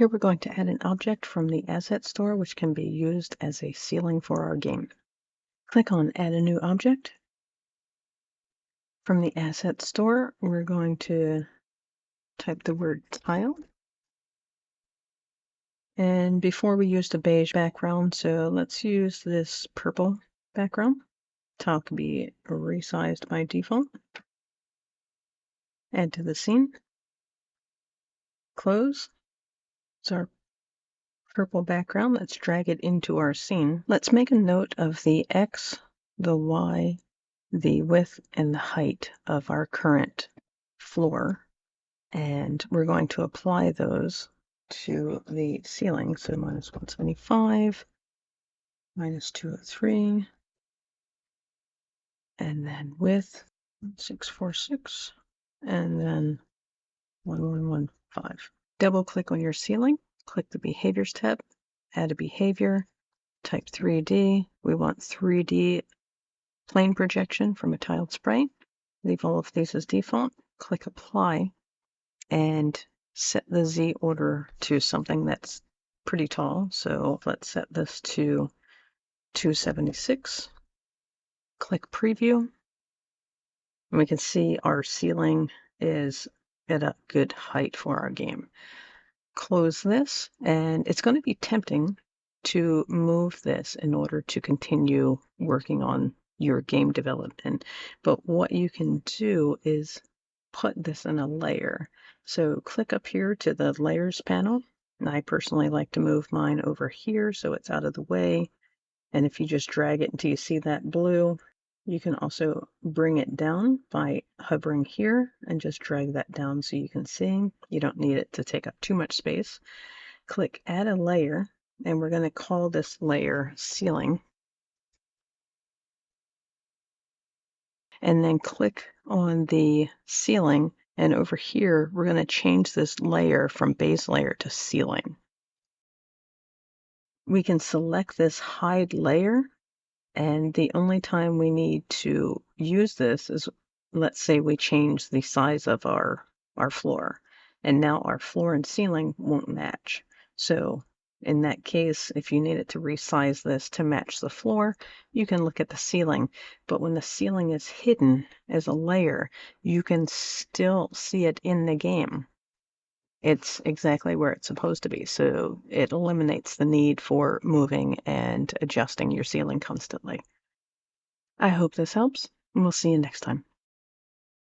Here we're going to add an object from the asset store, which can be used as a ceiling for our game. Click on Add a New Object. From the asset store, we're going to type the word tile. And before we used a beige background, so let's use this purple background. Tile can be resized by default. Add to the scene. Close. It's our purple background. Let's drag it into our scene. Let's make a note of the X, the Y, the width, and the height of our current floor. And we're going to apply those to the ceiling. So minus 175, minus 203, and then width 646, and then 1115. Double click on your ceiling. Click the Behaviors tab, add a behavior, type 3D. We want 3D plane projection from a tiled sprite. Leave all of these as default. Click Apply and set the Z order to something that's pretty tall. So let's set this to 276. Click Preview. And we can see our ceiling is at a good height for our game. Close this, and it's going to be tempting to move this in order to continue working on your game development. But what you can do is put this in a layer. So click up here to the Layers panel. And I personally like to move mine over here so it's out of the way. And if you just drag it until you see that blue, you can also bring it down by hovering here and just drag that down so you can see. You don't need it to take up too much space. Click Add a Layer, and we're going to call this layer Ceiling. And then click on the ceiling, and over here, we're going to change this layer from base layer to ceiling. We can select this hide layer, and the only time we need to use this is, let's say we change the size of our floor, and now our floor and ceiling won't match. So in that case, if you needed to resize this to match the floor, you can look at the ceiling. But when the ceiling is hidden as a layer, you can still see it in the game. It's exactly where it's supposed to be. So it eliminates the need for moving and adjusting your ceiling constantly. I hope this helps, and we'll see you next time.